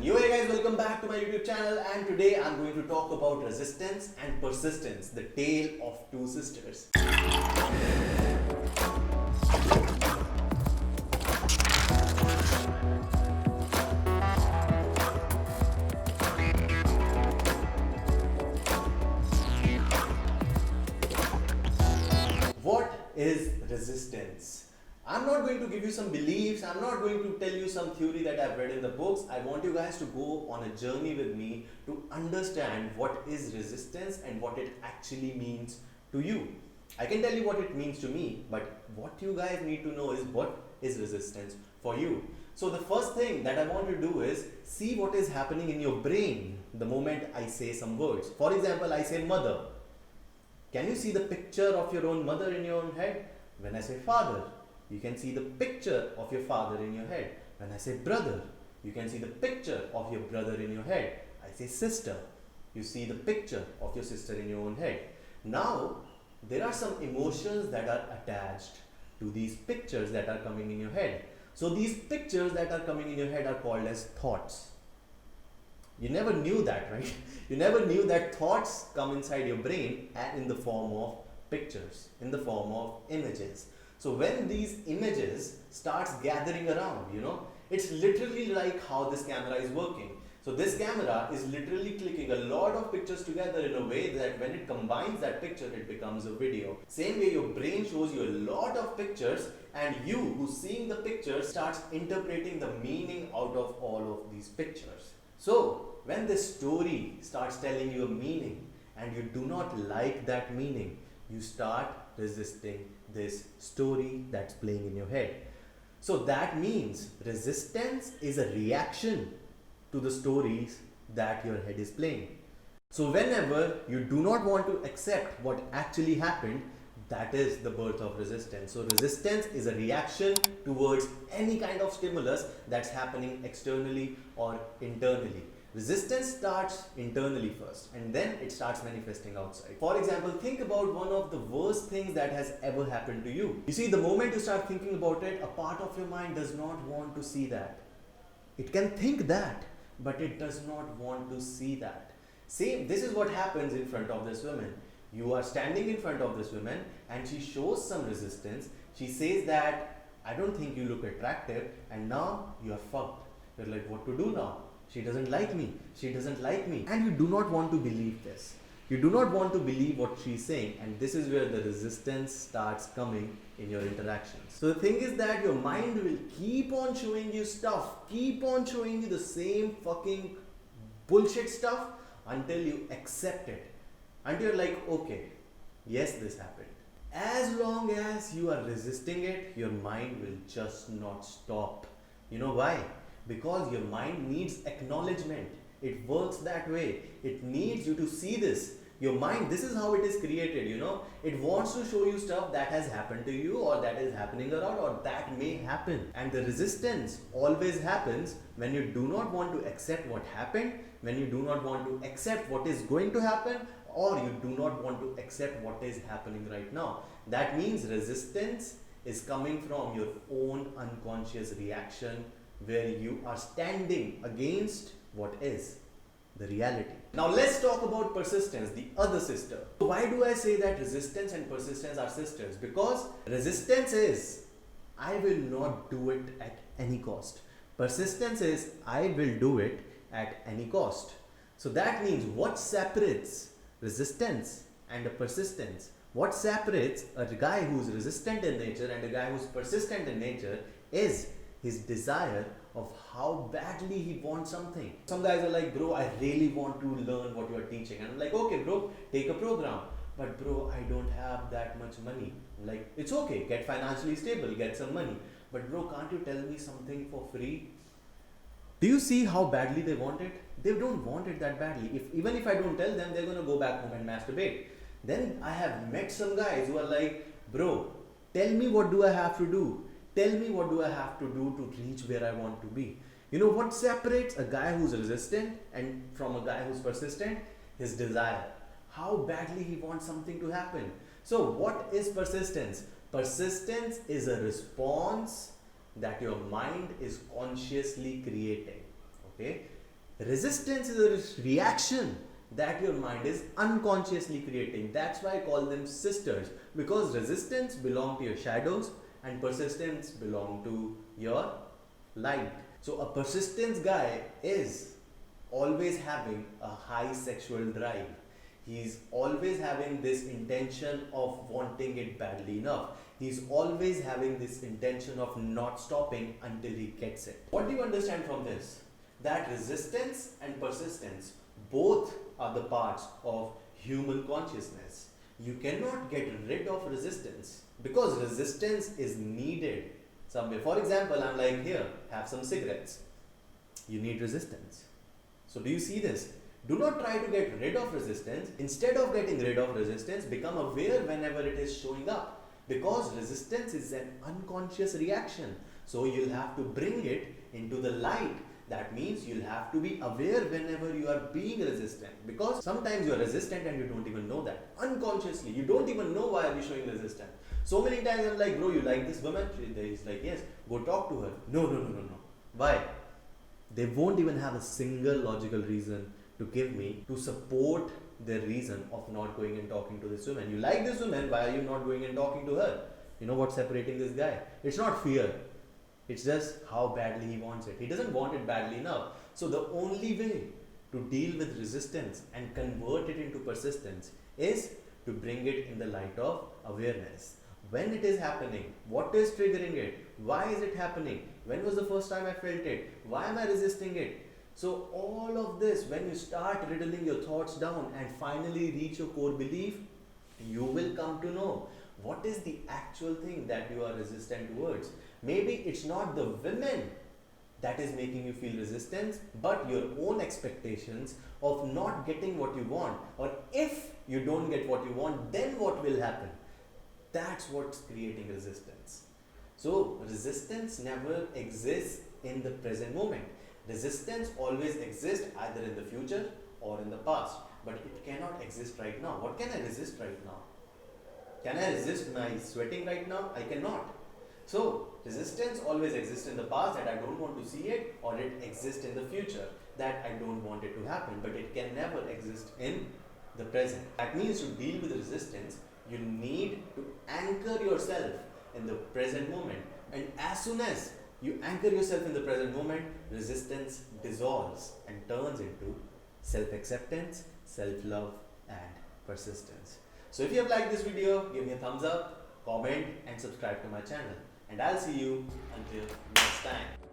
Yo hey guys, welcome back to my YouTube channel, and today I'm going to talk about resistance and persistence, the tale of two sisters. What is resistance? I'm not going to give you some beliefs, I'm not going to tell you some theory that I've read in the books. I want you guys to go on a journey with me to understand what is resistance and what it actually means to you. I can tell you what it means to me, but what you guys need to know is what is resistance for you. So the first thing that I want to do is see what is happening in your brain the moment I say some words. For example, I say mother. Can you see the picture of your own mother in your own head? When I say father, you can see the picture of your father in your head. When I say brother, you can see the picture of your brother in your head. I say sister, you see the picture of your sister in your own head. Now, there are some emotions that are attached to these pictures that are coming in your head. So these pictures that are coming in your head are called as thoughts. You never knew that, right? You never knew that thoughts come inside your brain and in the form of pictures, in the form of images. So when these images starts gathering around, it's literally like how this camera is working. So this camera is literally clicking a lot of pictures together in a way that when it combines that picture, it becomes a video. Same way your brain shows you a lot of pictures, and you who's seeing the pictures starts interpreting the meaning out of all of these pictures. So when this story starts telling you a meaning and you do not like that meaning, you start resisting this story that's playing in your head. So that means resistance is a reaction to the stories that your head is playing. So whenever you do not want to accept what actually happened, that is the birth of resistance. So resistance is a reaction towards any kind of stimulus that's happening externally or internally. Resistance starts internally first, and then it starts manifesting outside. For example, think about one of the worst things that has ever happened to you. You see, the moment you start thinking about it, a part of your mind does not want to see that. It can think that, but it does not want to see that. See, this is what happens in front of this woman. You are standing in front of this woman and she shows some resistance. She says that, I don't think you look attractive, and now you are fucked. You're like, what to do now? She doesn't like me. She doesn't like me. And you do not want to believe this. You do not want to believe what she's saying, and this is where the resistance starts coming in your interactions. So the thing is that your mind will keep on showing you stuff, keep on showing you the same fucking bullshit stuff until you accept it. Until you're like, okay, yes, this happened. As long as you are resisting it, your mind will just not stop. You know why? Because your mind needs acknowledgement. It works that way. It needs you to see this. Your mind, this is how it is created, It wants to show you stuff that has happened to you, or that is happening around, or that may happen. And the resistance always happens when you do not want to accept what happened, when you do not want to accept what is going to happen, or you do not want to accept what is happening right now. That means resistance is coming from your own unconscious reaction, where you are standing against what is the reality. Now let's talk about persistence, the other sister. Why do I say that resistance and persistence are sisters? Because resistance is, I will not do it at any cost. Persistence is, I will do it at any cost. So that means what separates resistance and a persistence? What separates a guy who's resistant in nature and a guy who's persistent in nature is his desire of how badly he wants something. Some guys are like, bro, I really want to learn what you are teaching. And I'm like, okay, bro, take a program. But bro, I don't have that much money. I'm like, it's okay, get financially stable, get some money. But bro, can't you tell me something for free? Do you see how badly they want it? They don't want it that badly. Even if I don't tell them, they're going to go back home and masturbate. Then I have met some guys who are like, bro, tell me what do I have to do? Tell me what do I have to do to reach where I want to be. You know what separates a guy who's resistant and from a guy who's persistent? His desire. How badly he wants something to happen. So what is persistence? Persistence is a response that your mind is consciously creating. Okay? Resistance is a reaction that your mind is unconsciously creating. That's why I call them sisters, because resistance belong to your shadows and persistence belong to your light. So a persistence guy is always having a high sexual drive. He's always having this intention of wanting it badly enough. He's always having this intention of not stopping until he gets it. What do you understand from this? That resistance and persistence both are the parts of human consciousness. You cannot get rid of resistance because resistance is needed somewhere. For example, I'm like, here, have some cigarettes. You need resistance. So do you see this? Do not try to get rid of resistance. Instead of getting rid of resistance, become aware whenever it is showing up. Because resistance is an unconscious reaction. So you'll have to bring it into the light. That means you'll have to be aware whenever you are being resistant. Because sometimes you're resistant and you don't even know that. Unconsciously, you don't even know why are you showing resistance. So many times I'm like, bro, you like this woman? He's like, yes, go talk to her. No. Why? They won't even have a single logical reason to give me to support their reason of not going and talking to this woman. You like this woman, why are you not going and talking to her? You know what's separating this guy? It's not fear. It's just how badly he wants it. He doesn't want it badly enough. So the only way to deal with resistance and convert it into persistence is to bring it in the light of awareness. When it is happening, what is triggering it? Why is it happening? When was the first time I felt it? Why am I resisting it? So all of this, when you start riddling your thoughts down and finally reach your core belief, you will come to know what is the actual thing that you are resistant towards. Maybe it's not the women that is making you feel resistance, but your own expectations of not getting what you want. Or if you don't get what you want, then what will happen? That's what's creating resistance. So resistance never exists in the present moment. Resistance always exists either in the future or in the past, but it cannot exist right now. What can I resist right now? Can I resist my sweating right now? I cannot. So resistance always exists in the past that I don't want to see it, or it exists in the future that I don't want it to happen, but it can never exist in the present. That means to deal with resistance, you need to anchor yourself in the present moment. And as soon as you anchor yourself in the present moment, resistance dissolves and turns into self-acceptance, self-love and persistence. So if you have liked this video, give me a thumbs up, comment and subscribe to my channel. And I'll see you until next time.